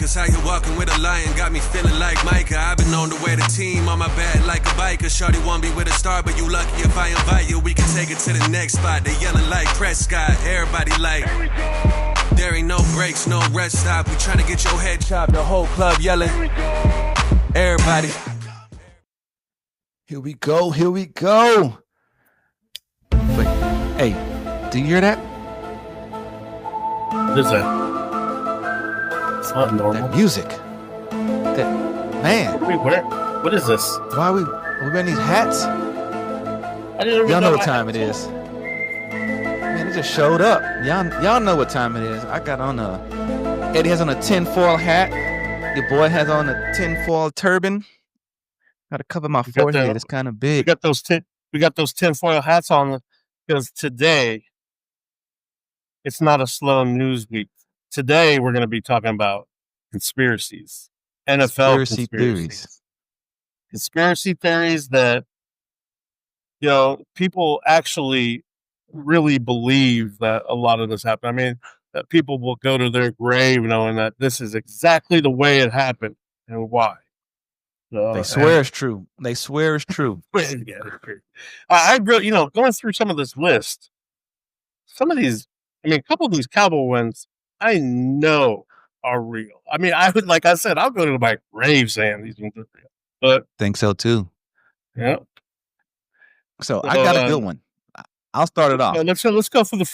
Cause how you walking with a lion got me feeling like Micah. I've been on the way to team on my back like a biker. Shorty won't be with a star, but you lucky if I invite you. We can take it to the next spot. They yelling like Prescott. Everybody like, there ain't no breaks, no rest stop. We trying to get your head chopped. The whole club yelling. Everybody. Here we go. Here we go. Wait, hey, do you hear that? What is that? It's not normal. That music. That man. What is this? Why are we wearing these hats? Y'all know what time it is. Man, it just showed up. Y'all know what time it is. I got on Eddie has on a tinfoil hat. Your boy has on a tinfoil turban. Got to cover my forehead. It's kind of big. We got those tinfoil hats on because today it's not a slow news week. Today we're going to be talking about conspiracies, NFL conspiracies. Conspiracy theories that, you know, people actually really believe that a lot of this happened. I mean, that people will go to their grave knowing that this is exactly the way it happened and why. They swear it's true. They swear it's true. I really, going through some of this list, some of these, a couple of these Cowboy ones, I know are real. I mean, like I said, I'll go to my grave saying these ones are real. But think so too. Yeah. So I got a good one. I'll start it off. Let's go for the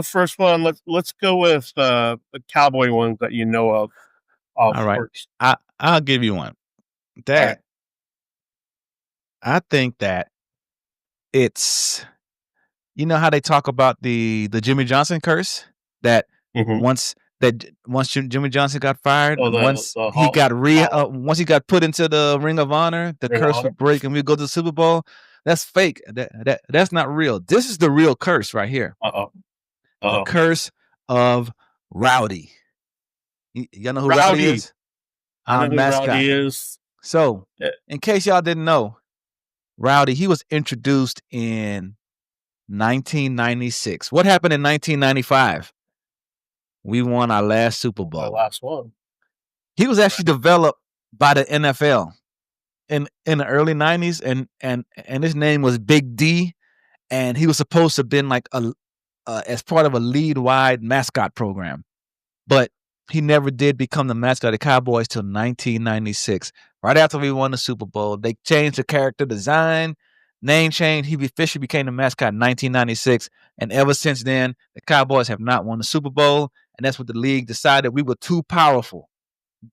first one. Let's go with the Cowboy ones that you know of. All right. First. I'll give you one. That I think that it's, you know how they talk about the Jimmy Johnson curse, that once Jimmy Johnson got fired, once he got put into the Ring of Honor, the curse would break and we go to the Super Bowl. That's fake. That's not real. This is the real curse right here. The Curse of Rowdy. Y'all know who Rowdy is? Our mascot. Rowdy is. So, in case y'all didn't know, Rowdy, he was introduced in 1996. What happened in 1995? We won our last Super Bowl. Our last one. He was actually developed by the NFL in the early 90s, and his name was Big D, and he was supposed to have been like as part of a league-wide mascot program, but he never did become the mascot of the Cowboys till 1996. Right after we won the Super Bowl, they changed the character design, name change. He officially became the mascot in 1996. And ever since then, the Cowboys have not won the Super Bowl. And that's what the league decided. We were too powerful.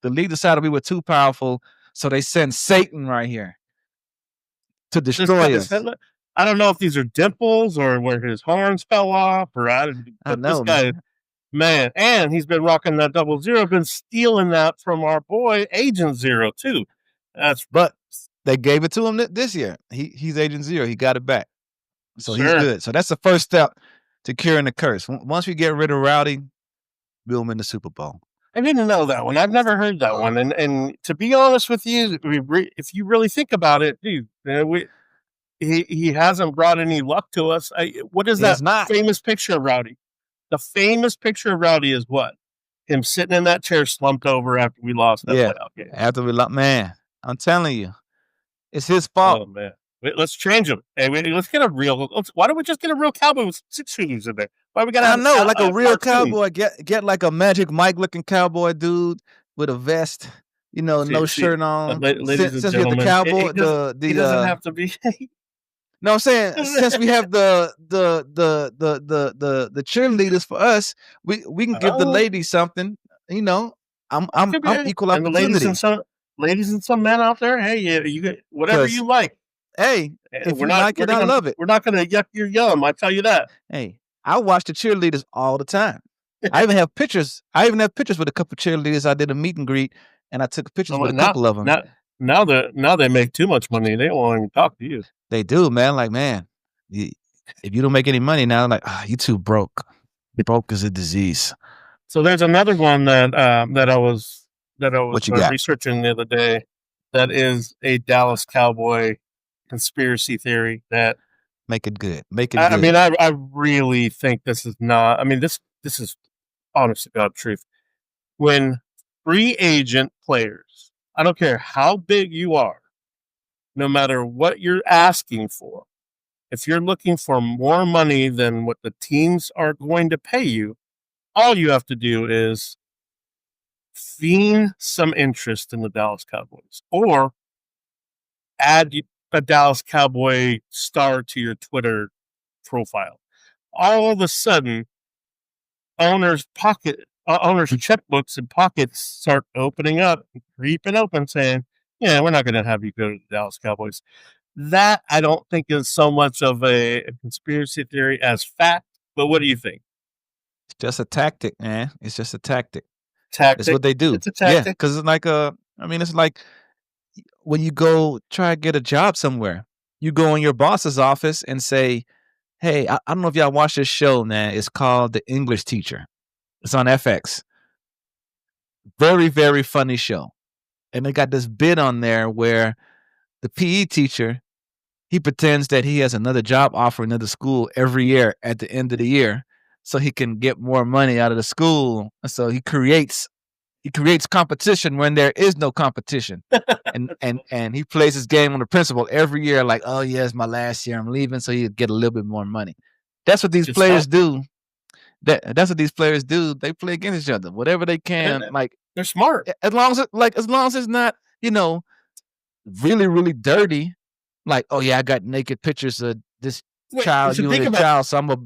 The league decided we were too powerful. So they sent Satan right here to destroy us. I don't know if these are dimples or where his horns fell off, or I know. This guy, man, and he's been rocking that 00, been stealing that from our boy Agent Zero too. But they gave it to him this year. He's Agent Zero. He got it back, so he's good. So that's the first step to curing the curse. Once we get rid of Rowdy, we'll win the Super Bowl. I didn't know that one. I've never heard that one. And to be honest with you, if you really think about it, dude, he hasn't brought any luck to us. What is that famous picture of Rowdy? The famous picture of Rowdy is what? Him sitting in that chair slumped over after we lost that playoff game. After we lost, man, I'm telling you, it's his fault. Oh, man. Let's change him. Hey, let's get a real. Why don't we just get a real cowboy with 6 shooters in there? Why we got? Like a real cowboy. Get like a Magic Mike looking cowboy dude with a vest. No shirt on. Since we have the cowboy, he doesn't have to be. No, I'm saying since we have the cheerleaders for us, we can give the ladies something. I'm equal opportunity. Ladies and some men out there, hey, you get whatever you like. Hey, if you like it, I love it. We're not going to yuck your yum. I tell you that. Hey, I watch the cheerleaders all the time. I even have pictures. with a couple of cheerleaders. I did a meet and greet, and I took pictures with a couple of them. Now they make too much money. They don't want to even talk to you. They do, man. Like, man, if you don't make any money now, like, you too broke. Broke is a disease. So there's another one that I was researching the other day. That is a Dallas Cowboy conspiracy theory that make it good. I mean, I really think this is not. I mean, this is honest to God truth. When free agent players. I don't care how big you are, no matter what you're asking for. If you're looking for more money than what the teams are going to pay you, all you have to do is feign some interest in the Dallas Cowboys or add a Dallas Cowboy star to your Twitter profile. All of a sudden, owners' checkbooks and pockets start opening up, creeping open, saying, "Yeah, we're not going to have you go to the Dallas Cowboys." That I don't think is so much of a conspiracy theory as fact. But what do you think? It's just a tactic, man. It's just a tactic. Tactic. It's what they do. It's a tactic. Yeah, because it's like it's like when you go try to get a job somewhere, you go in your boss's office and say, "Hey, I don't know if y'all watch this show, man. It's called The English Teacher. It's on FX. Very, very funny show. And they got this bit on there where the PE teacher, he pretends that he has another job offer in another school every year at the end of the year so he can get more money out of the school. So he creates competition when there is no competition. and he plays his game on the principle every year, like, oh yeah, it's my last year, I'm leaving, so he'll get a little bit more money. That's what these players do. That's what these players do. They play against each other, whatever they can. Like, they're smart. As long as it's not, really, really dirty. Like, oh yeah, I got naked pictures of this child, you and the child, so I'm gonna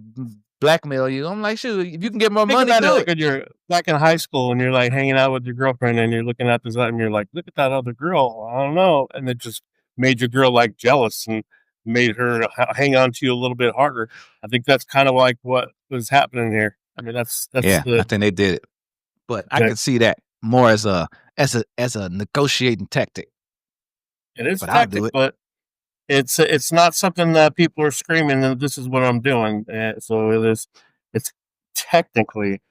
blackmail you. I'm like, shoot, if you can get more money, do it. When you're back in high school and you're like hanging out with your girlfriend and you're looking at this and you're like, look at that other girl. I don't know, and it just made your girl like jealous and made her hang on to you a little bit harder. I think that's kind of like what was happening here. I mean, that's I think they did it, but I can see that more as a negotiating tactic. It is a tactic, but it's not something that people are screaming and this is what I'm doing. So it's technically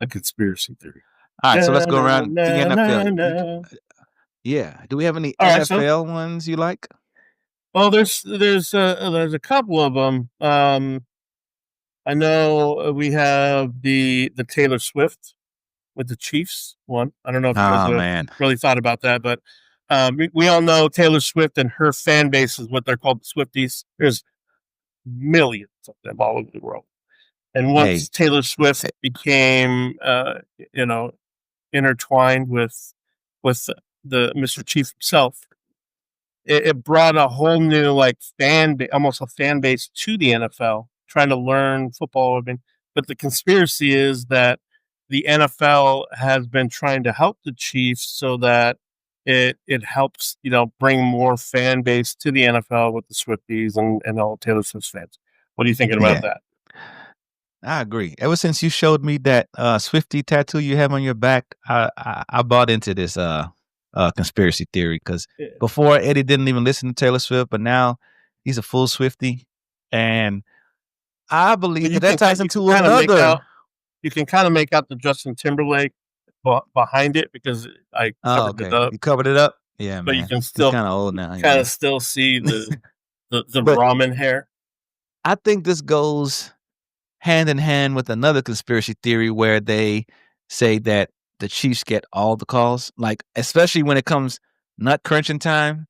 a conspiracy theory. All right, so let's go around the NFL. Yeah, do we have any NFL ones you like? Well, there's a couple of them. I know we have the Taylor Swift with the Chiefs one. I don't know if you guys really thought about that, but we all know Taylor Swift and her fan base is what they're called, the Swifties. There's millions of them all over the world. And once Taylor Swift became, intertwined with the Mr. Chief himself, it brought a whole new almost a fan base to the NFL, trying to learn football. I mean, but the conspiracy is that the NFL has been trying to help the Chiefs so that it helps, bring more fan base to the NFL with the Swifties and all Taylor Swift fans. What are you thinking about that? I agree. Ever since you showed me that Swiftie tattoo you have on your back, I bought into this conspiracy theory because before Eddie didn't even listen to Taylor Swift, but now he's a full Swiftie, and I believe that ties into another. You can kind of make out the Justin Timberlake behind it because I covered it up. You covered it up, yeah, but man. You can still kind of old now. Kind of still see the ramen hair. I think this goes hand in hand with another conspiracy theory where they say that the Chiefs get all the calls, like especially when it comes nut crunching time,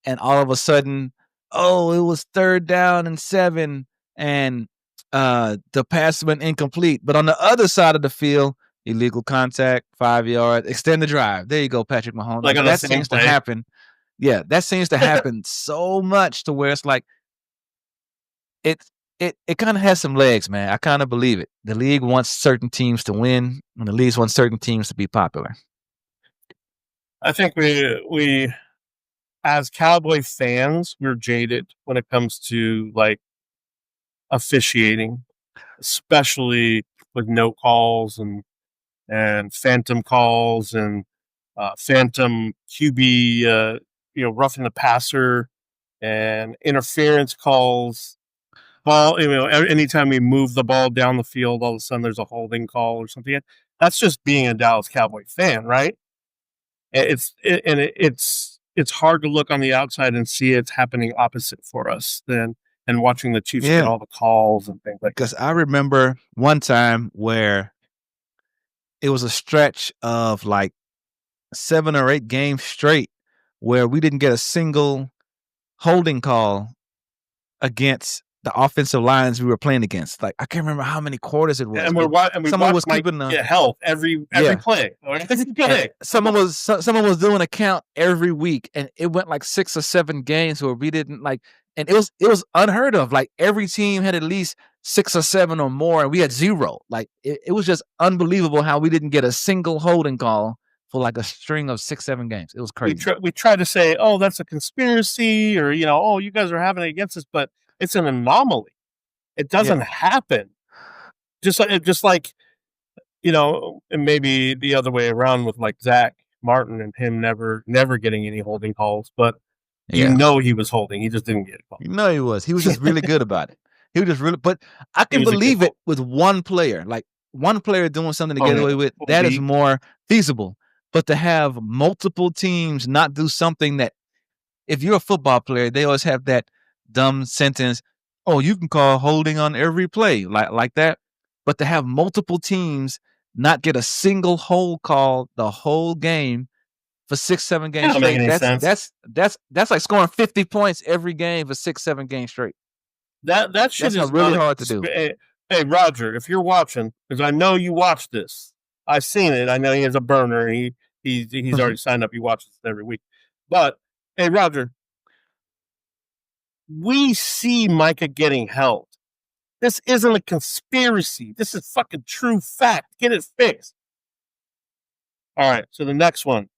and all of a sudden, oh, it was 3rd down and 7, and the pass went incomplete. But on the other side of the field, illegal contact, 5 yards, extend the drive. There you go, Patrick Mahomes. Like that seems to happen. Yeah, that seems to happen so much to where it's like it kind of has some legs, man. I kind of believe it. The league wants certain teams to win, and the league wants certain teams to be popular. I think we as Cowboy fans, we're jaded when it comes to like officiating, especially with no calls and phantom calls and phantom QB, roughing the passer and interference calls. Ball, anytime we move the ball down the field, all of a sudden there's a holding call or something. That's just being a Dallas Cowboy fan, right? It's hard to look on the outside and see it's happening opposite for us and watching the Chiefs get all the calls and things like that. Because I remember one time where it was a stretch of like 7 or 8 games straight where we didn't get a single holding call against the offensive lines we were playing against. Like, I can't remember how many quarters it was. And we watched Mike get help every play. Someone was doing a count every week, and it went like 6 or 7 games where we didn't like, and it was unheard of. Like, every team had at least 6 or 7 or more, and we had 0. Like, it was just unbelievable how we didn't get a single holding call for like a string of 6-7 games. It was crazy. We tried to say, oh, that's a conspiracy, or oh, you guys are having it against us, but it's an anomaly. It doesn't happen. Just like and maybe the other way around with like Zach Martin and him never getting any holding calls, but he was holding. He just didn't get it. He was. He was just really good about it. He was just really. But I can believe it with one player, like one player doing something to get away with. That is more feasible. But to have multiple teams not do something that, if you're a football player, they always have that dumb sentence, oh, you can call holding on every play, like that. But to have multiple teams not get a single hold call the whole game for 6-7 games straight, that's like scoring 50 points every game for 6-7 games straight. That shit is really hard to do. Hey, Roger, if you're watching, because I know you watch this, I've seen it. I know he has a burner. He's already signed up. He watches it every week. But hey, Roger, we see Micah getting held. This isn't a conspiracy. This is fucking true fact. Get it fixed. All right. So the next one.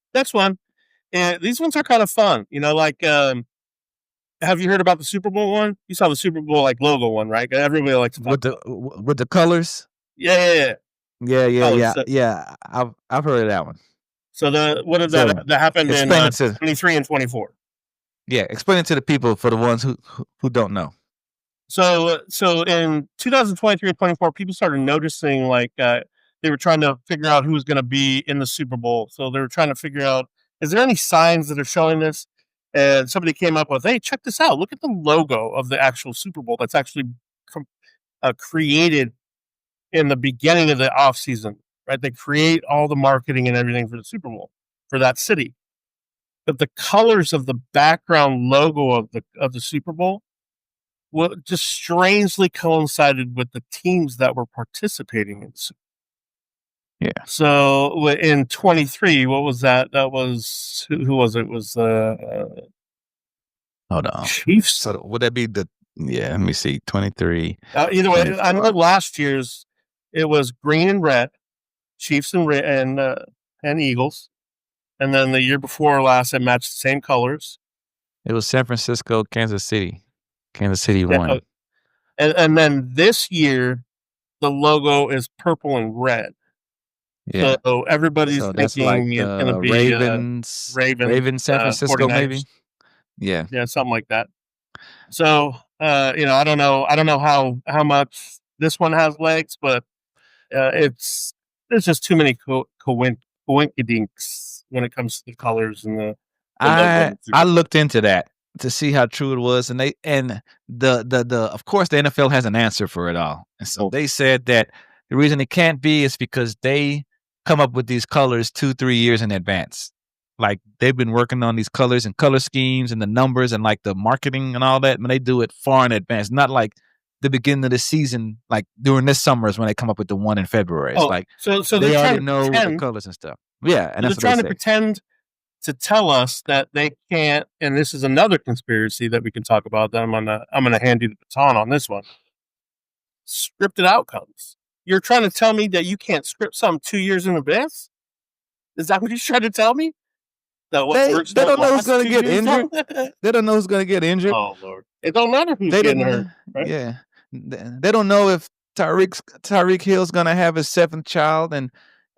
And these ones are kind of fun. Like, have you heard about the Super Bowl one? You saw the Super Bowl like logo one, right? Everybody likes to with the colors. Yeah. Yeah. I've heard of that one. So that happened in 23 and 24. Yeah, explain it to the people for the ones who don't know. So in 2023 and 24, people started noticing like they were trying to figure out who was going to be in the Super Bowl. So they were trying to figure out, is there any signs that are showing this? And somebody came up with, hey, check this out. Look at the logo of the actual Super Bowl that's actually created in the beginning of the offseason, right? They create all the marketing and everything for the Super Bowl for that city. But the colors of the background logo of the Super Bowl just strangely coincided with the teams that were participating in the Super Bowl. Yeah. So in 23, what was that? That was who was it? It was hold on, Chiefs. So would that be let me see, 23. Either way, 24. I know last year's it was green and red, Chiefs and Eagles. And then the year before last, it matched the same colors. It was San Francisco, Kansas City. Kansas City won. And then this year, the logo is purple and red. Yeah. So everybody's thinking like it's going to be Ravens, San Francisco, 49ers. Maybe. Yeah. Yeah, something like that. So, I don't know how much this one has legs, but there's just too many coincidences when it comes to the colors and the I looked into that to see how true it was, and the of course the NFL has an answer for it all, and so they said that the reason it can't be is because they come up with these colors 2-3 years in advance. Like, they've been working on these colors and color schemes and the numbers and like the marketing and all that, and they do it far in advance, not like the beginning of the season, like during this summer is when they come up with the one in February. It's like so they already know the colors and stuff. Yeah, and they're trying to pretend to tell us that they can't. And this is another conspiracy that we can talk about. That I'm gonna hand you the baton on this one. Scripted outcomes. You're trying to tell me that you can't script something 2 years in advance? Is that what you're trying to tell me? They don't know who's going to get injured. They don't know who's going to get injured. Oh Lord! It don't matter who's getting hurt. Right? Yeah, they don't know if Tyreek Hill's going to have his 7th child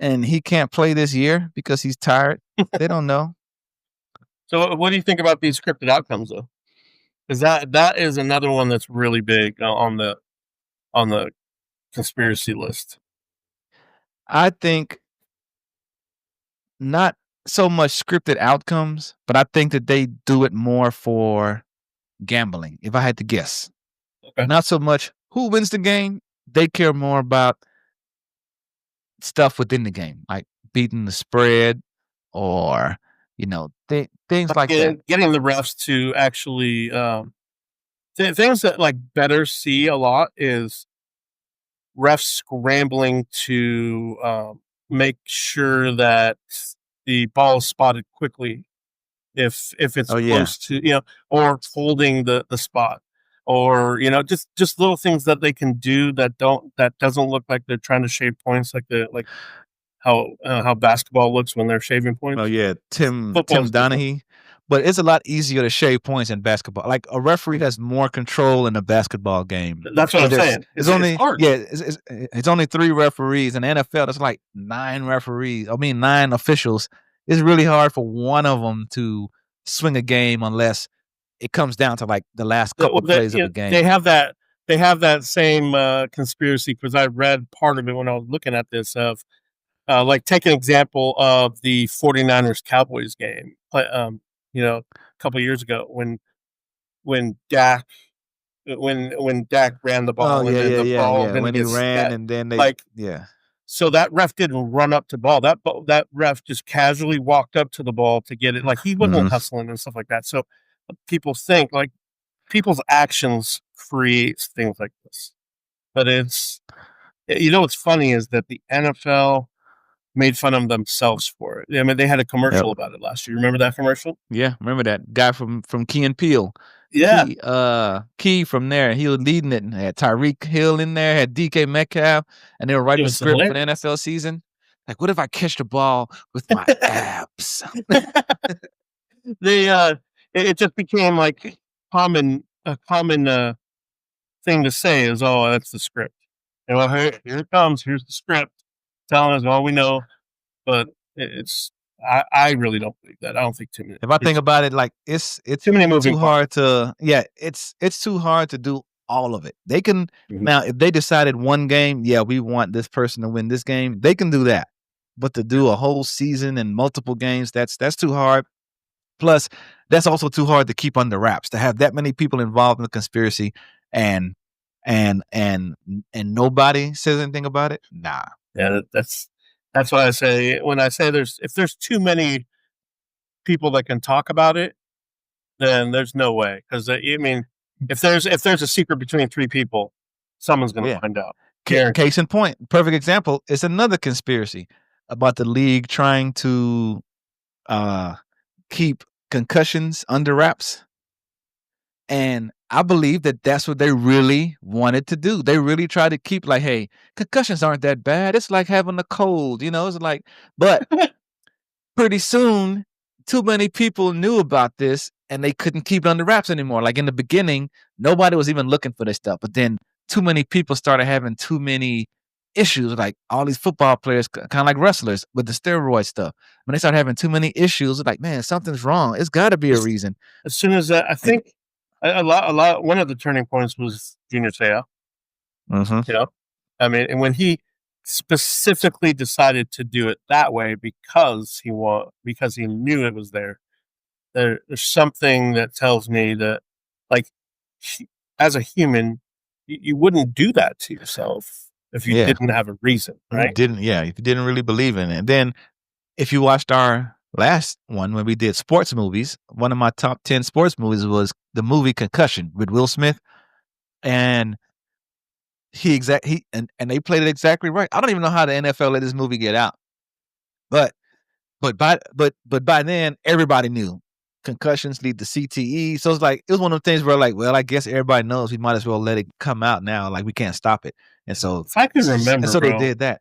and he can't play this year because he's tired. They don't know. So, what do you think about these scripted outcomes, though? Because that is another one that's really big on the conspiracy list. I think not so much scripted outcomes, but I think that they do it more for gambling, if I had to guess. Okay. Not so much who wins the game. They care more about stuff within the game, like beating the spread, or things like that. Getting the refs to actually things that like bettors see a lot is refs scrambling to make sure that the ball is spotted quickly if it's close to or holding the spot, or just little things that they can do that doesn't look like they're trying to shave points, like how basketball looks when they're shaving points. Oh yeah, Tim Donaghy. But it's a lot easier to shave points in basketball. Like a referee has more control in a basketball game. That's what I'm saying. It's only hard. It's only 3 referees. In the NFL, there's like 9 referees. 9 officials. It's really hard for one of them to swing a game unless it comes down to like the last couple plays of the game. They have that same conspiracy, because I read part of it when I was looking at this of like take an example of the 49ers Cowboys game. A couple of years ago when Dak ran the ball. When he ran and then So that ref didn't run up to ball. That ref just casually walked up to the ball to get it. Like he wasn't hustling and stuff like that. So people think like people's actions create things like this. But what's funny is that the NFL made fun of themselves for it. I mean, they had a commercial about it last year. Remember that commercial? Yeah, remember that guy from Key and Peele. Yeah. Key from there, he was leading it and had Tyreek Hill in there, had DK Metcalf, and they were writing the script for the NFL season. Like, what if I catch the ball with my abs? It just became like a common thing to say is, oh, that's the script. Here it comes. Here's the script telling us all we know. But I really don't believe that. I don't think too many. If I think about it, like it's too many moving hard to it's too hard to do all of it. They can now if they decided one game, we want this person to win this game, they can do that. But to do a whole season and multiple games, that's too hard. Plus, that's also too hard to keep under wraps. To have that many people involved in the conspiracy and nobody says anything about it, nah. Yeah, that's why I say when I say if there's too many people that can talk about it, then there's no way. Because if there's a secret between 3 people, someone's going to find out. Case in point, perfect example is another conspiracy about the league trying to keep concussions under wraps. And I believe that that's what they really wanted to do. They really tried to keep like, hey, concussions aren't that bad. It's like having a cold, it's like, but pretty soon, too many people knew about this and they couldn't keep it under wraps anymore. Like in the beginning, nobody was even looking for this stuff. But then too many people started having too many issues, like all these football players, kind of like wrestlers with the steroid stuff. When they start having too many issues, it's like, man, something's wrong. It's got to be a reason. As soon as I think a lot. One of the turning points was Junior Seau. And when he specifically decided to do it that way because he knew it was there. There's something that tells me that, like, as a human, you wouldn't do that to yourself if you didn't have a reason, right? If you didn't really believe in it. And then if you watched our last one when we did sports movies, one of my top 10 sports movies was the movie Concussion with Will Smith. And and they played it exactly right. I don't even know how the NFL let this movie get out. But by then everybody knew concussions lead to CTE. So it's like it was one of the things where like, well, I guess everybody knows we might as well let it come out now. Like we can't stop it. And so if I can remember, so they did that.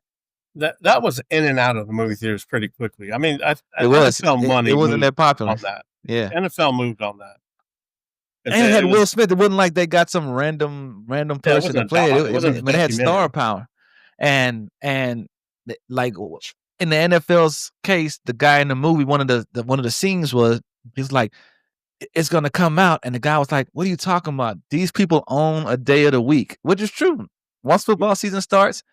That was in and out of the movie theaters pretty quickly. I mean, it wasn't that popular on that. Yeah, NFL moved on that. And it had Will Smith. It wasn't like they got some random person to play it. But it had star power, and like in the NFL's case, the guy in the movie, one of the scenes was he's like, it's gonna come out, and the guy was like, "What are you talking about? These people own a day of the week," which is true. Once football season starts,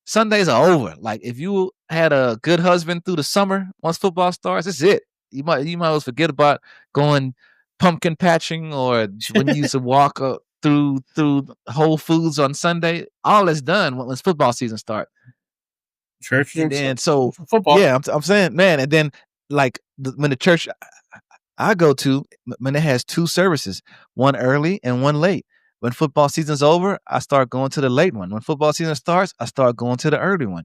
Sundays are over. Like if you had a good husband through the summer, once football starts, it's it. You might as well forget about going pumpkin patching or when you used to walk through Whole Foods on Sunday. All that's done when football season starts. Church and so football. Yeah, I'm saying, man. And then like when the church I go to, when it has 2 services, one early and one late. When football season's over, I start going to the late one. When football season starts, I start going to the early one.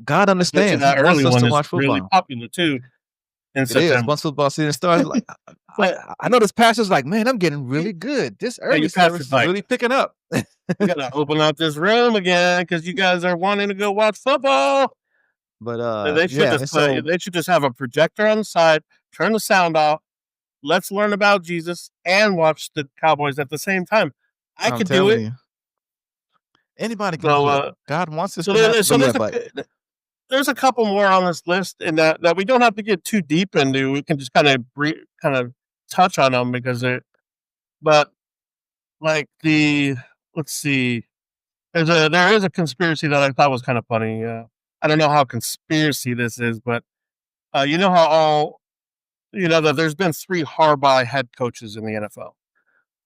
God understands. That He wants early us one to is watch really football. popular too in It is. September. Once football season starts, like, I know this pastor's like, man, I'm getting really good. This early your service pastor's is like, really picking up. We gotta open up this room again because you guys are wanting to go watch football. But They should yeah, just so they should just have a projector on the side, turn the sound off. Let's learn about Jesus and watch the Cowboys at the same time. I I'm could do telling it. you, anybody can So, do it. God wants us So, to have. so But yeah, but there's a couple more on this list, and that we don't have to get too deep into. We can just kind of touch on them because but like let's see, there is a conspiracy that I thought was kind of funny. I don't know how conspiracy this is, but you know how that there's been 3 Harbaugh head coaches in the NFL: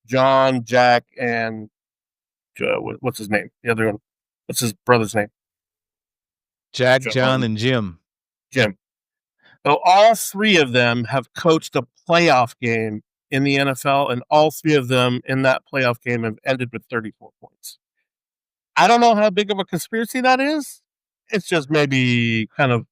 John, Jack, and what's his name? The other one, what's his brother's name? Jack, John, and Jim. So all 3 of them have coached a playoff game in the NFL, and all 3 of them in that playoff game have ended with 34 points. I don't know how big of a conspiracy that is. It's just maybe kind of,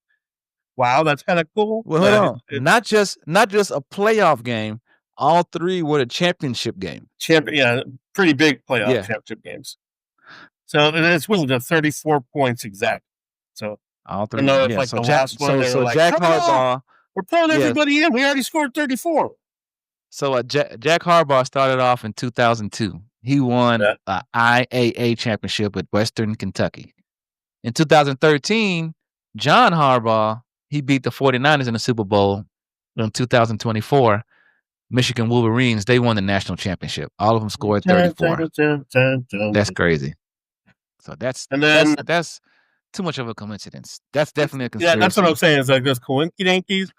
wow, that's kind of cool. Well, hold on. Not just a playoff game. All 3 were the championship game. Pretty big playoff championship games. So it's with the 34 points exact. So all 3. The last one, so Jack Harbaugh, we're pulling everybody in. We already scored 34. So Jack Harbaugh started off in 2002. He won an IAA championship with Western Kentucky. In 2013, John Harbaugh, he beat the 49ers in the Super Bowl. In 2024, Michigan Wolverines, they won the national championship. All of them scored 34. That's crazy. So that's too much of a coincidence. That's definitely a conspiracy. Yeah, that's what I'm saying. It's like those coincidences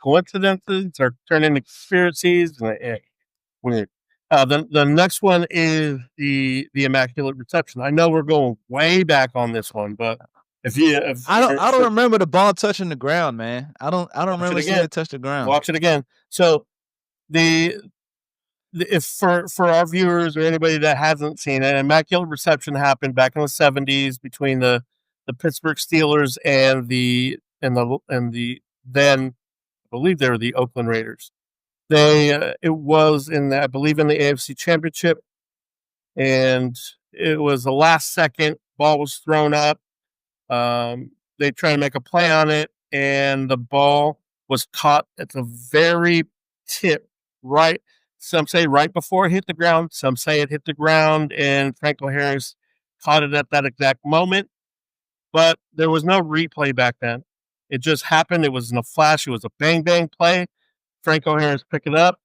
are turning into conspiracies. Weird. The next one is the Immaculate Reception. I know we're going way back on this one, but I don't remember the ball touching the ground, man. I don't remember seeing it touch the ground. Watch it again. So if for our viewers or anybody that hasn't seen it, Immaculate Reception happened back in the 70s between the Pittsburgh Steelers and the then I believe they were the Oakland Raiders. It was I believe in the AFC Championship, and it was the last second ball was thrown up. They tried to make a play on it, and the ball was caught at the very tip, right? Some say right before it hit the ground. Some say it hit the ground, and Franco Harris caught it at that exact moment. But there was no replay back then. It just happened. It was in a flash. It was a bang, bang play. Franco Harris picked it up,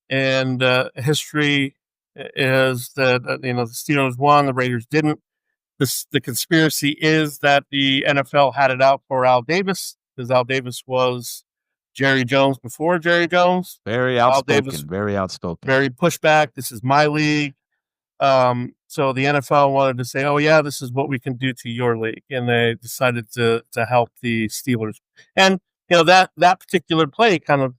and history is that the Steelers won, the Raiders didn't. The conspiracy is that the NFL had it out for Al Davis, because Al Davis was Jerry Jones before Jerry Jones. Very outspoken. Very outspoken. Very pushback. This is my league. So the NFL wanted to say, oh, yeah, this is what we can do to your league. And they decided to help the Steelers. And, that particular play kind of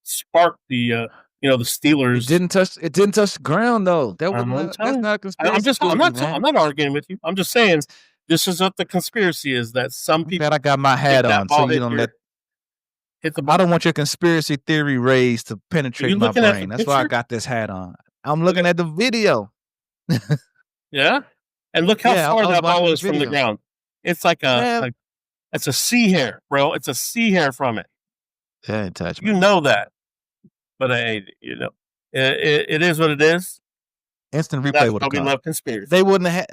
sparked the Steelers. It didn't touch the ground, though. That's not a conspiracy. I'm not arguing with you. I'm just saying this is what the conspiracy is, that some people. I got my hat on, so you don't hit the ball. I don't want your conspiracy theory rays to penetrate my brain. That's why I got this hat on. I'm looking at the video. Yeah, and look how far that ball is from the ground. It's like it's a sea hair, bro. It's a sea hair from it. Yeah, touch me. You know that, but it is what it is. Instant replay would have come. Love conspiracy. They wouldn't have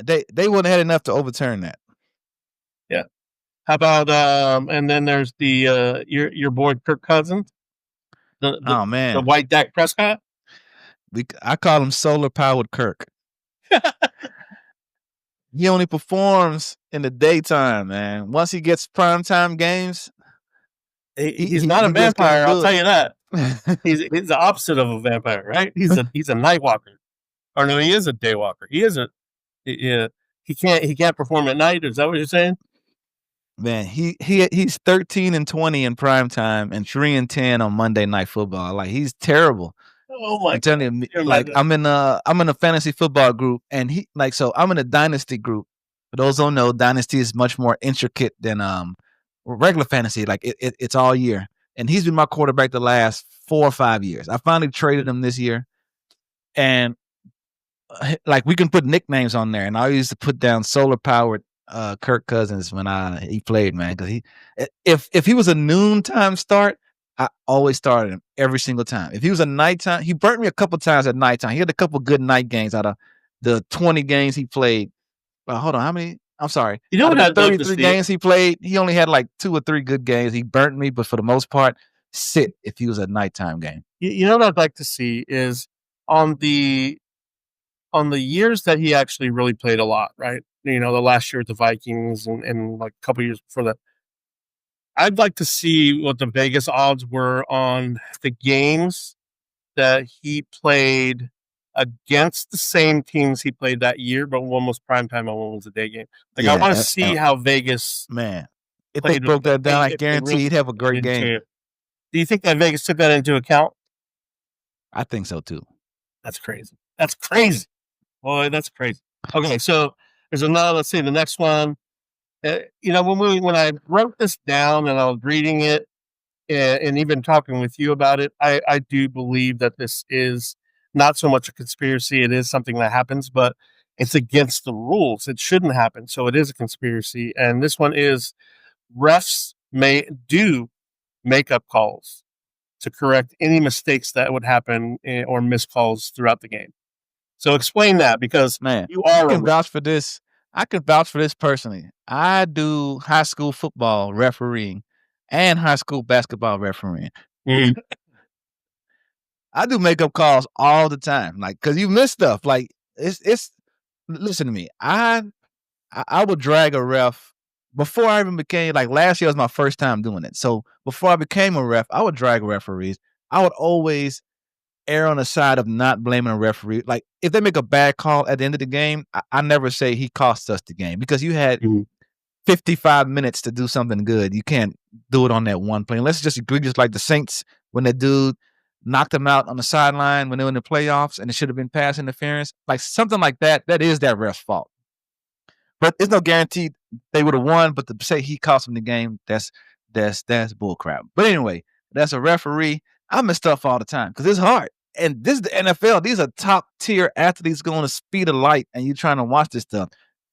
had enough to overturn that. Yeah. How about and then there's the your boy Kirk Cousins. The white Dak Prescott. I call him solar powered Kirk. He only performs in the daytime, man. Once he gets primetime games, he's not a vampire. I'll tell you that. He's the opposite of a vampire, right? He's a night walker. Or no, he is a day walker. He can't perform at night. Is that what you're saying? Man, he's 13-20 in primetime and 3-10 on Monday Night Football. Like, he's terrible. Oh my I'm telling you, God. like, I'm in a fantasy football group, and so I'm in a dynasty group. For those who don't know, dynasty is much more intricate than regular fantasy. Like, it's all year, and he's been my quarterback the last 4 or 5 years. I finally traded him this year, and like, we can put nicknames on there, and I used to put down solar powered Kirk Cousins when he played, man. Because if he was a noontime start, I always started him every single time. If he was a nighttime, he burnt me a couple times at nighttime. He had a couple good night games out of the 20 games he played. Well, hold on, how many? I'm sorry. You know out what of the 33 games he played, he only had like 2 or 3 good games. He burnt me, but for the most part, sit if he was a nighttime game. You know what I'd like to see is on the years that he actually really played a lot, right? You know, the last year with the Vikings and like a couple years before that. I'd like to see what the Vegas odds were on the games that he played against the same teams he played that year, but one was primetime and one was a day game. Like, I want to see how Vegas, man, if they broke that down, I guarantee he'd have a great game. Do you think that Vegas took that into account? I think so too. That's crazy. That's crazy. Boy, that's crazy. Okay, so there's another. Let's see the next one. You know, when I wrote this down and I was reading it, and even talking with you about it, I do believe that this is not so much a conspiracy. It is something that happens, but it's against the rules. It shouldn't happen. So it is a conspiracy. And this one is refs may do makeup calls to correct any mistakes that would happen or missed calls throughout the game. So explain that, because man, you are I can vouch for this. I can vouch for this personally. I do high school football refereeing and high school basketball refereeing. Mm-hmm. I do makeup calls all the time, like, because you miss stuff. Like, it's. Listen to me. I would drag a ref before I even became, like, last year was my first time doing it. So before I became a ref, I would drag referees. I would always err on the side of not blaming a referee. Like, if they make a bad call at the end of the game, I never say he cost us the game, because you had 55 minutes to do something good. You can't do it on that one play. Let's just agree, just like the Saints, when that dude knocked them out on the sideline when they were in the playoffs and it should have been pass interference. Like, something like that, that is that ref's fault. But there's no guarantee they would have won. But to say he cost them the game, that's bullcrap. But anyway, that's a referee. I miss stuff all the time because it's hard. And this is the NFL. These are top tier athletes going to speed of light, and you're trying to watch this stuff.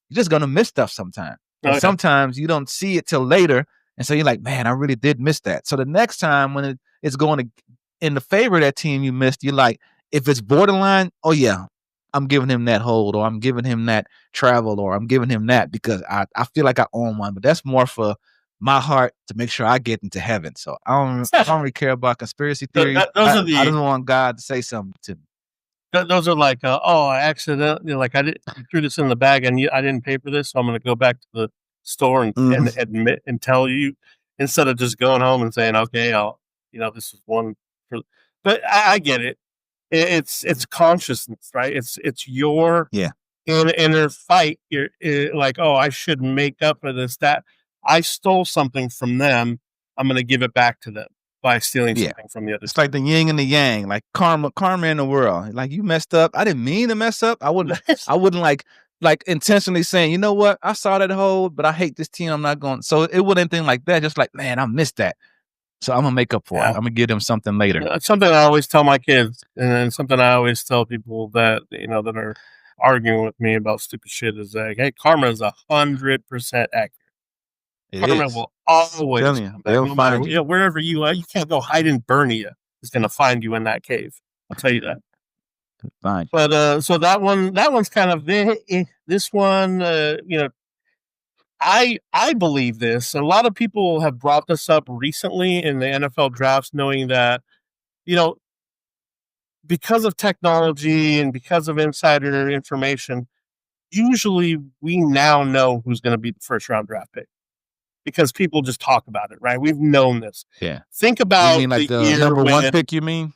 You're just going to miss stuff sometimes. And sometimes you don't see it till later. And so you're like, man, I really did miss that. So the next time when it's going to in the favor of that team you missed, you're like, if it's borderline, oh yeah, I'm giving him that hold, or I'm giving him that travel, or I'm giving him that because I feel like I own one. But that's more for my heart to make sure I get into heaven. So I don't really care about conspiracy theories. I just want God to say something to me. Those are like, I accidentally, like, I threw this in the bag and I didn't pay for this, so I'm going to go back to the store and admit and tell you, instead of just going home and saying, okay, this is one for. But I get it. It's consciousness, right? It's your inner fight. You're like, I should make up for this. That I stole something from them. I'm going to give it back to them by stealing something from the other. It's like the yin and the yang, like karma in the world. Like, you messed up. I didn't mean to mess up. I wouldn't like intentionally saying, you know what? I saw that hole, but I hate this team. I'm not going. So it wasn't anything like that. Just like, man, I missed that. So I'm gonna make up for it. I'm gonna give them something later. It's something I always tell my kids, and something I always tell people that that are arguing with me about stupid shit is like, hey, karma is 100% accurate. Karma will always come back, no matter, wherever you are. You can't go hide in Bernia. It's gonna find you in that cave. I'll tell you that. Fine. But so that one's kind of this one. I believe this. A lot of people have brought this up recently in the NFL drafts, knowing that, because of technology and because of insider information, usually we now know who's going to be the first round draft pick because people just talk about it, right? We've known this. Yeah. Think about you mean like the number one pick, you mean?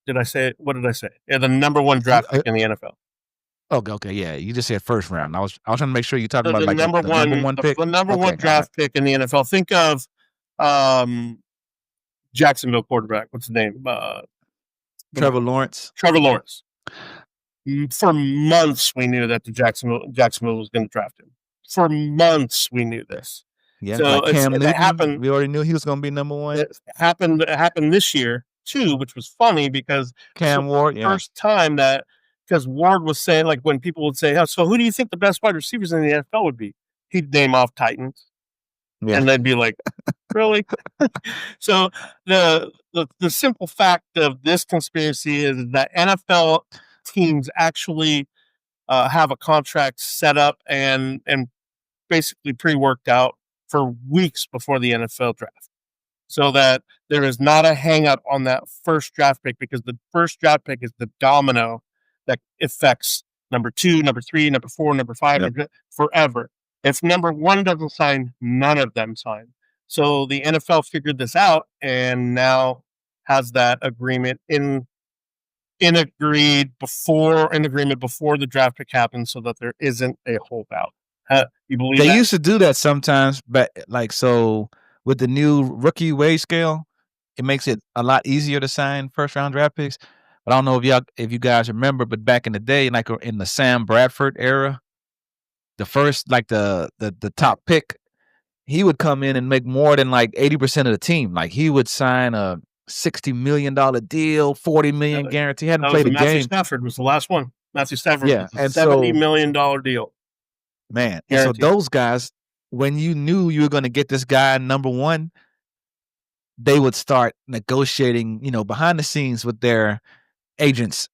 Did I say it? What did I say? Yeah, the number one draft pick in the NFL. Okay, yeah. You just said first round. I was trying to make sure you're talking about the like number the one, number one pick. the number Okay, one draft pick in the NFL. Think of Jacksonville quarterback. What's his name? Trevor Lawrence. Trevor Lawrence. For months, we knew that the Jacksonville was going to draft him. For months, we knew this. Yeah, so like Cam Newton. It happened. We already knew he was going to be number one. It happened this year too, which was funny because Cam Ward. Yeah. First time that because Ward was saying, like, when people would say, "Oh, so who do you think the best wide receivers in the NFL would be?" He'd name off Titans, and they'd be like, "Really?" So the simple fact of this conspiracy is that NFL teams actually have a contract set up and basically pre-worked out for weeks before the NFL draft, so that there is not a hang-up on that first draft pick, because the first draft pick is the domino that affects number 2, number 3, number 4, number 5, forever. If number 1 doesn't sign, none of them sign. So the NFL figured this out and now has that agreement in agreement before the draft pick happens, so that there isn't a holdout. You believe they that? used to do that sometimes, but like, so with the new rookie wage scale, it makes it a lot easier to sign first round draft picks. But I don't know if you guys remember, but back in the day, like in the Sam Bradford era, the first, like the top pick, he would come in and make more than like 80% of the team. Like he would sign a $60 million deal, $40 million guarantee. He hadn't played a game. Matthew Stafford was the last one. Matthew Stafford was a $70 million deal. Man, and so those guys, when you knew you were going to get this guy number 1, they would start negotiating, behind the scenes with their agents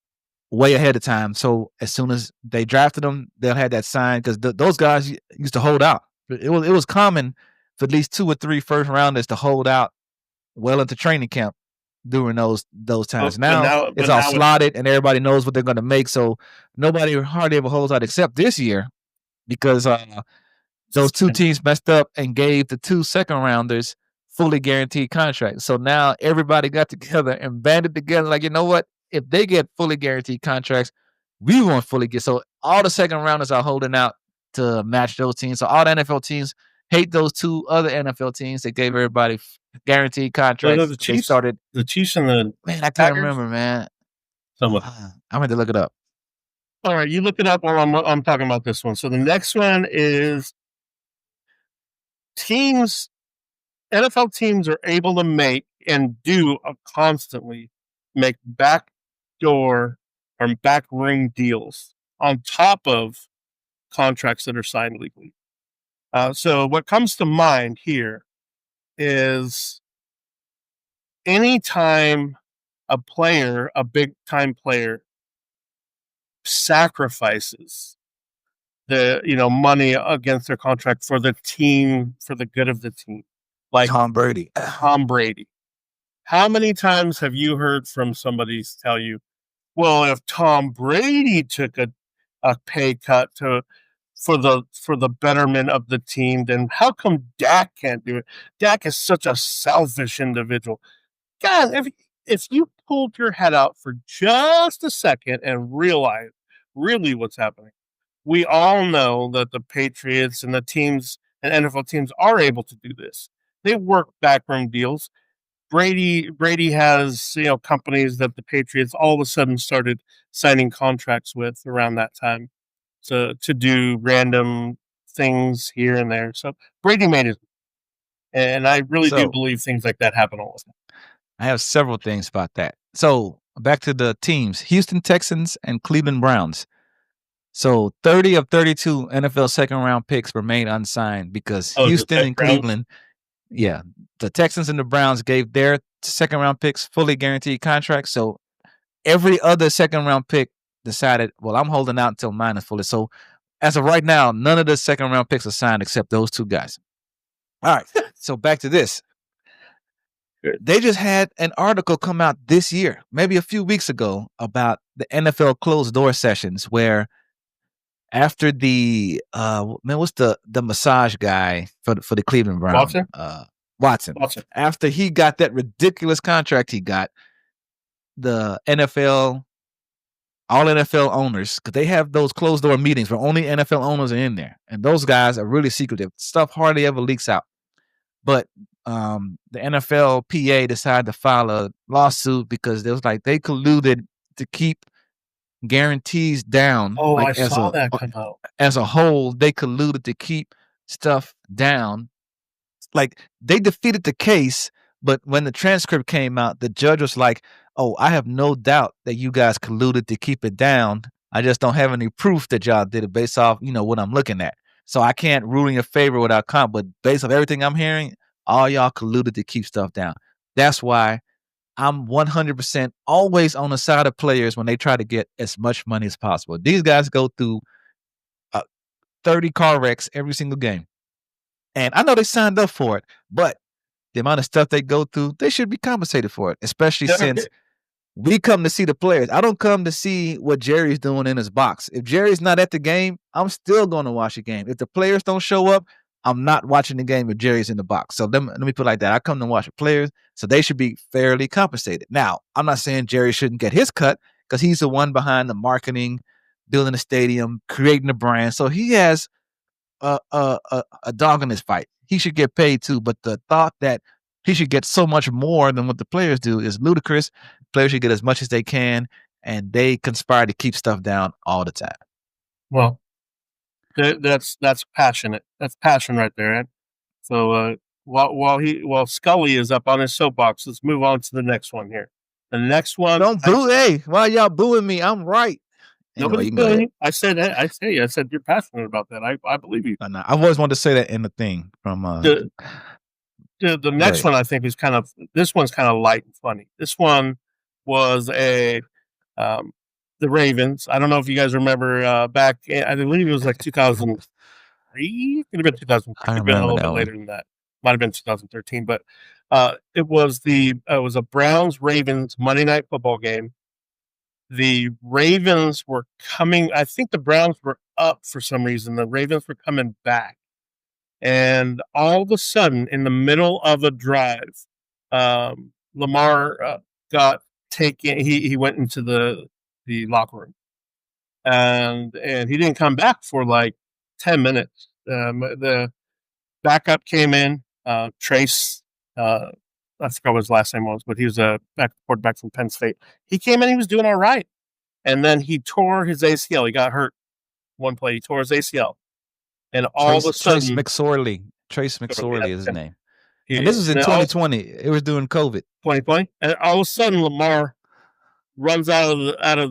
way ahead of time. So as soon as they drafted them, they'll have that signed, because those guys used to hold out. It was common for at least 2 or 3 first rounders to hold out well into training camp during those times. Now it's all slotted and everybody knows what they're going to make. So nobody hardly ever holds out except this year, because those 2 teams messed up and gave the 2 second rounders fully guaranteed contracts. So now everybody got together and banded together, like, you know what? If they get fully guaranteed contracts, we won't fully get. So all the second rounders are holding out to match those teams. So all the NFL teams hate those 2 other NFL teams that gave everybody guaranteed contracts. The Chiefs and the man, I can't remember, man. I'm going to look it up. All right, you look it up while I'm talking about this one. So the next one is teams. NFL teams are able to make and do constantly make backdoor or back ring deals on top of contracts that are signed legally. So what comes to mind here is anytime a big time player, sacrifices the money against their contract for the team, for the good of the team, like Tom Brady. How many times have you heard from somebody tell you, well, if Tom Brady took a pay cut for the betterment of the team, then how come Dak can't do it? Dak is such a selfish individual. God, if you pulled your head out for just a second and realized really what's happening, we all know that the Patriots and the teams and NFL teams are able to do this. They work backroom deals. Brady has companies that the Patriots all of a sudden started signing contracts with around that time to do random things here and there. So Brady made it, and I really do believe things like that happen all the time. I have several things about that. So back to the teams: Houston Texans and Cleveland Browns. So 30 of 32 NFL second round picks remain unsigned because Houston and Cleveland. Yeah, the Texans and the Browns gave their second round picks fully guaranteed contracts. So every other second round pick decided, well, I'm holding out until mine is fully. So as of right now, none of the second round picks are signed except those 2 guys. All right. So back to this. They just had an article come out this year, maybe a few weeks ago, about the NFL closed door sessions where after the what's the massage guy for the Cleveland Browns? Watson. After he got that ridiculous contract he got, the NFL all NFL owners, because they have those closed door meetings where only NFL owners are in there, and those guys are really secretive. Stuff hardly ever leaks out. But the NFLPA decided to file a lawsuit because it was like they colluded to keep guarantees down. Oh, like I saw that come out. As a whole, they colluded to keep stuff down. Like they defeated the case, but when the transcript came out, the judge was like, "Oh, I have no doubt that you guys colluded to keep it down. I just don't have any proof that y'all did it based off, what I'm looking at. So I can't rule in your favor without comp. But based on everything I'm hearing, all y'all colluded to keep stuff down. That's why I'm 100% always on the side of players when they try to get as much money as possible. These guys go through 30 car wrecks every single game. And I know they signed up for it, but the amount of stuff they go through, they should be compensated for it, especially since we come to see the players. I don't come to see what Jerry's doing in his box. If Jerry's not at the game, I'm still going to watch the game. If the players don't show up, I'm not watching the game if Jerry's in the box. So let me put it like that. I come to watch the players, so they should be fairly compensated. Now, I'm not saying Jerry shouldn't get his cut because he's the one behind the marketing, building the stadium, creating the brand. So he has a dog in his fight. He should get paid too. But the thought that he should get so much more than what the players do is ludicrous. Players should get as much as they can, and they conspire to keep stuff down all the time. Well, that's passionate. That's passion right there. Ed. So while Scully is up on his soapbox, let's move on to the next one here. The next one. Don't boo. Hey, why y'all booing me? I'm right. Nobody's booing you. I said you're passionate about that. I believe you. I always wanted to say that in the thing from the next one. I think this one's kind of light and funny. This one was the Ravens. I don't know if you guys remember back. I believe it was like 2003. Could have been 2003. Could have been a little bit later than that. Might have been 2013. But it was a Browns Ravens Monday Night Football game. The Ravens were coming. I think the Browns were up for some reason. The Ravens were coming back. And all of a sudden, in the middle of a drive, Lamar got taken. He went into the locker room. And he didn't come back for like 10 minutes. The backup came in, Trace. I forgot what his last name was, but he was a quarterback from Penn State. He came in, he was doing all right. And then he tore his ACL. He got hurt one play. He tore his ACL. And all of a sudden... Trace McSorley is his name. And this was in 2020. It was during COVID. 2020? And all of a sudden, Lamar runs out of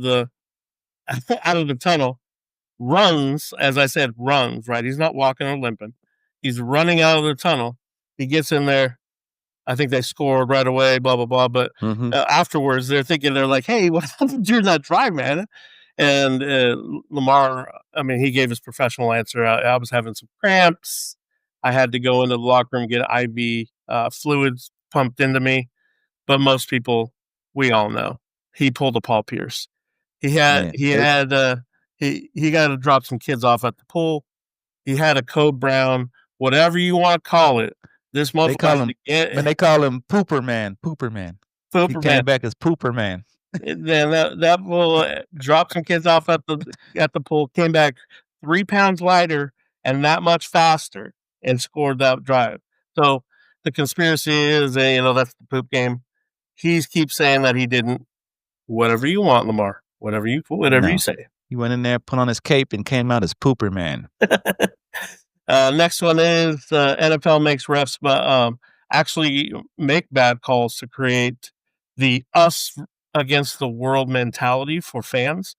the tunnel, runs, as I said, runs, right? He's not walking or limping. He's running out of the tunnel. He gets in there. I think they scored right away, blah, blah, blah. But afterwards, they're like, hey, what happened during that drive, man? And Lamar, he gave his professional answer. I was having some cramps. I had to go into the locker room, get IV fluids pumped into me. But most people, we all know, he pulled a Paul Pierce. He got to drop some kids off at the pool. He had a Code Brown, whatever you want to call it. This motherfucker. They call him Pooper Man. He came back as Pooper Man. Then that will drop some kids off at the pool. Came back 3 pounds lighter and that much faster and scored that drive. So the conspiracy is, that's the poop game. He keeps saying that he didn't. Whatever you want, Lamar. Whatever you say. He went in there, put on his cape, and came out as Pooper Man. Next one is NFL makes refs actually make bad calls to create the us against the world mentality for fans.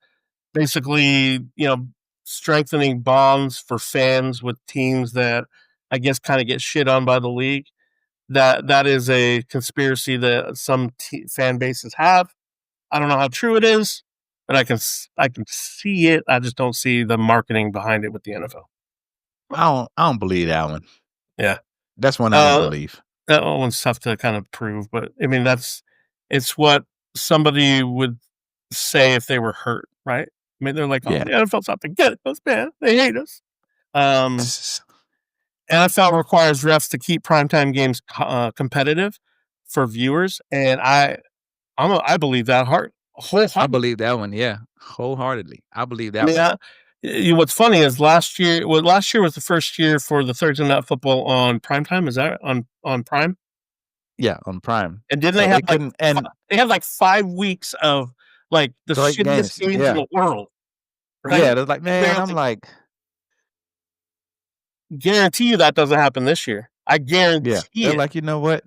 Basically, strengthening bonds for fans with teams that I guess kind of get shit on by the league. That is a conspiracy that some fan bases have. I don't know how true it is, but I can see it. I just don't see the marketing behind it with the NFL. I don't believe that one. Yeah, that's one I don't believe. That one's tough to kind of prove, but it's what somebody would say if they were hurt, right? They're like, the NFL's out to get us, man. They hate us. NFL requires refs to keep primetime games competitive for viewers, and I believe that I believe that one. Yeah, wholeheartedly. I believe that one. What's funny is last year was the first year for the Thursday Night Football on Primetime. Is that on Prime? Yeah, on Prime. And didn't they have they had like 5 weeks of like the shittiest games in the world? Right? Yeah, they're like, man, I'm like, guarantee you that doesn't happen this year. I guarantee it. They're like, you know what?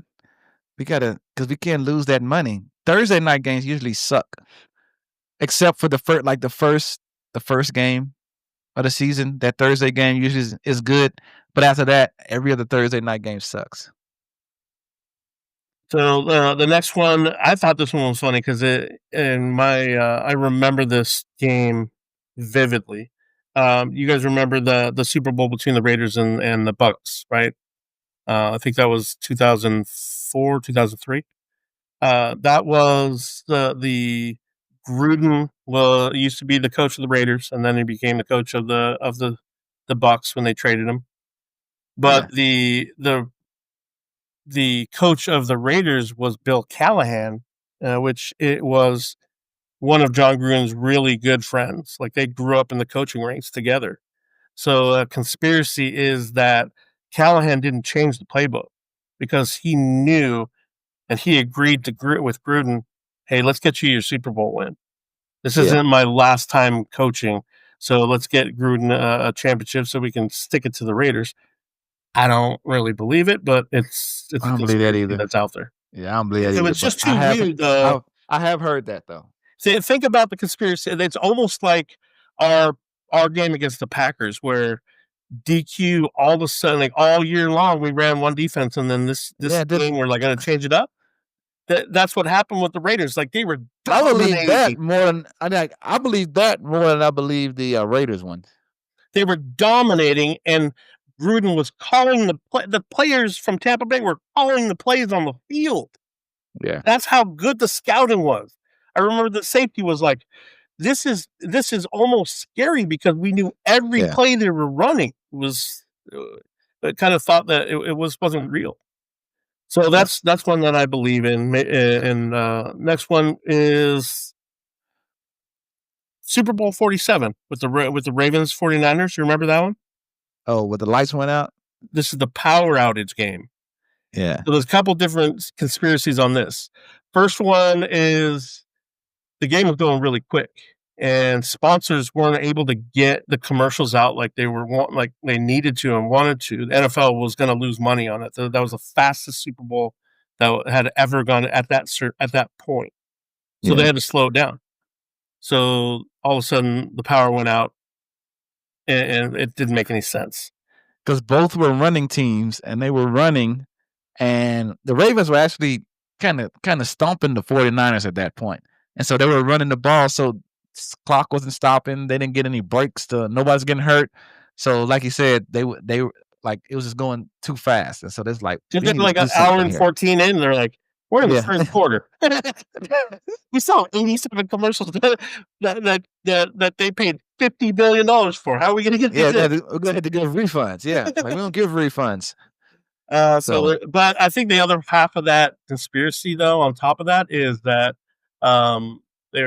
We gotta, because we can't lose that money. Thursday night games usually suck, except for the first game of the season. That Thursday game usually is good, but after that, every other Thursday night game sucks. So the next one, I thought this one was funny because I remember this game vividly. You guys remember the Super Bowl between the Raiders and the Bucks, right? I think that was 2004, 2003. That was the Gruden used to be the coach of the Raiders, and then he became the coach of the Bucks when they traded him. But the coach of the Raiders was Bill Callahan, which it was one of John Gruden's really good friends. Like they grew up in the coaching ranks together. So a conspiracy is that Callahan didn't change the playbook because he knew and he agreed with Gruden, hey, let's get you your Super Bowl win. This isn't my last time coaching, so let's get Gruden a championship so we can stick it to the Raiders. I don't really believe it, but it's I don't believe that either. That's out there. Yeah, I don't believe that either. It was just too weird. I have heard that though. See, think about the conspiracy. It's almost like our game against the Packers, where DQ all of a sudden, like all year long, we ran one defense, and then this game we're like going to change it up. That's what happened with the Raiders. Like they were dominating. I believe that more than I believe the Raiders one. They were dominating, and Gruden was calling the players from Tampa Bay were calling the plays on the field. Yeah, that's how good the scouting was. I remember the safety was like, "This is almost scary because we knew every play they were running was." I kind of thought that it wasn't real. So that's one that I believe in. And next one is Super Bowl 47 with the Ravens 49ers. You remember that one? Oh, where the lights went out? This is the power outage game. Yeah. So there's a couple different conspiracies on this. First one is the game was going really quick, and sponsors weren't able to get the commercials out like they needed to and wanted to. The NFL was going to lose money on it. That was the fastest Super Bowl that had ever gone at that point. So they had to slow it down. So all of a sudden the power went out, and it didn't make any sense. Because both were running teams, and they were running, and the Ravens were actually kind of stomping the 49ers at that point. And so they were running the ball, so clock wasn't stopping. They didn't get any breaks. Nobody's getting hurt. So, like you said, they like it was just going too fast, and so there's like an hour and 14 in. They're like, we're in the first quarter. We saw 87 commercials that they paid $50 billion for. How are we going to get this? Yeah, we're going to have to give refunds. Yeah, like we don't give refunds. But I think the other half of that conspiracy, though, on top of that, is that they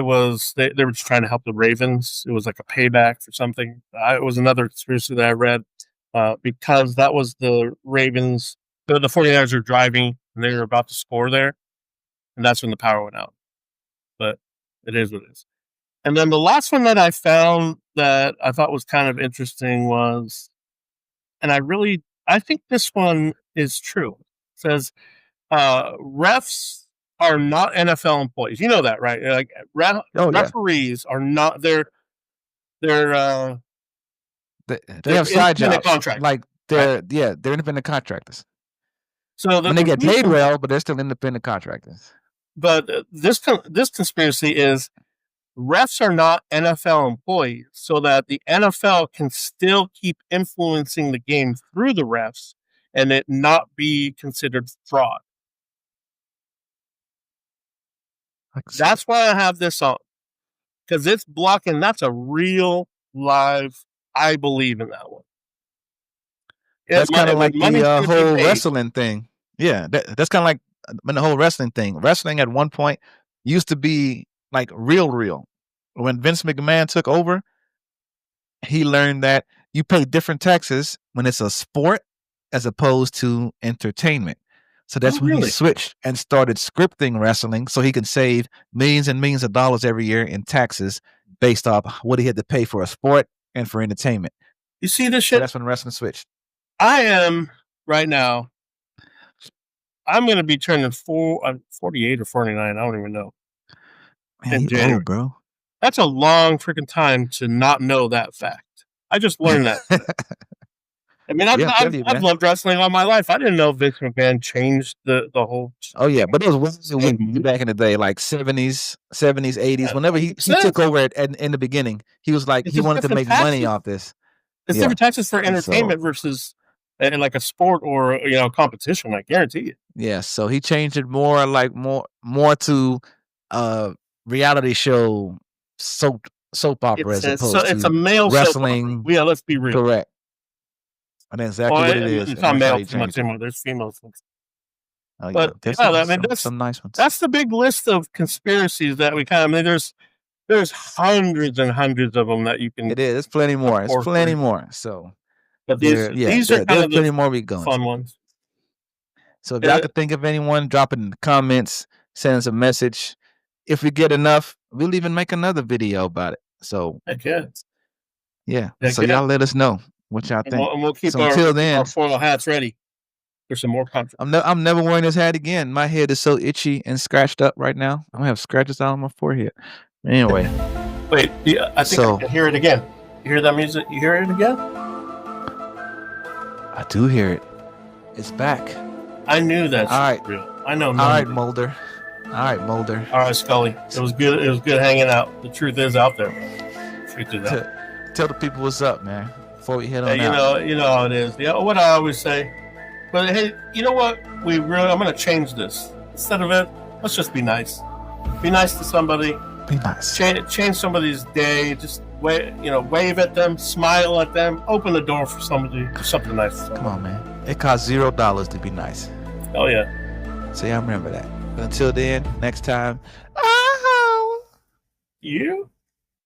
were just trying to help the Ravens. It was like a payback for something. It was another conspiracy that I read because that was the Ravens. The 49ers were driving and they were about to score there, and that's when the power went out. But it is what it is. And then the last one that I found that I thought was kind of interesting was, and I think this one is true. It says refs are not NFL employees. You know that, right? Like referees are not. They have side jobs. Like they're independent contractors. So when they get paid well, but they're still independent contractors. But this conspiracy is refs are not NFL employees, so that the NFL can still keep influencing the game through the refs and it not be considered fraud. That's why I have this on, because it's blocking. That's a real live. I believe in that one. That's kind of like the whole wrestling thing. Yeah, that's kind of like the whole wrestling thing. Wrestling at one point used to be like real. When Vince McMahon took over, he learned that you pay different taxes when it's a sport as opposed to entertainment. So that's when he switched and started scripting wrestling so he could save millions and millions of dollars every year in taxes based off what he had to pay for a sport and for entertainment. You see this shit? So that's when wrestling switched. I am right now. I'm going to be turning 48 or 49. I don't even know. Man, you old, bro. That's a long freaking time to not know that fact. I just learned that. I mean, I've loved wrestling all my life. I didn't know Vince McMahon changed the whole. Oh yeah, but it was back in the day, like 70s, 80s. Whenever he took over in the beginning, he was like he wanted to make money off this. It's different taxes for entertainment versus in like a sport or competition. I guarantee you. Yeah, so he changed it more to reality show soap opera as opposed to it's a male wrestling. Yeah, let's be real. Correct. And that's exactly what it is. It's not male too much anymore. There's females. Oh, yeah. But there's some nice ones. That's the big list of conspiracies that we kind of. I mean, there's hundreds and hundreds of them that you can. It is. There's plenty more. It's plenty more. So, but these are kind of plenty more we going. Fun ones. So if y'all could think of anyone, drop it in the comments. Send us a message. If we get enough, we'll even make another video about it. So, yeah. So y'all let us know what y'all think. And we'll keep our foil hats ready for some more content. I'm never wearing this hat again. My head is so itchy and scratched up right now. I'm gonna have scratches on my forehead. Anyway. Wait, I think I can hear it again. You hear that music? You hear it again? I do hear it. It's back. I knew that's real. I know. All right, Mulder. All right, Scully. It was good. It was good hanging out. The truth is out there. Tell the people what's up, man. Before we head on out. You know how it is. Yeah, what I always say. But hey, you know what? I'm going to change this. Instead of it, let's just be nice. Be nice to somebody. Be nice. Change somebody's day. Just wave at them, smile at them, open the door for somebody. Do something nice. Come on, man. It costs $0 to be nice. Oh yeah. So yeah, remember that. But until then, next time. You.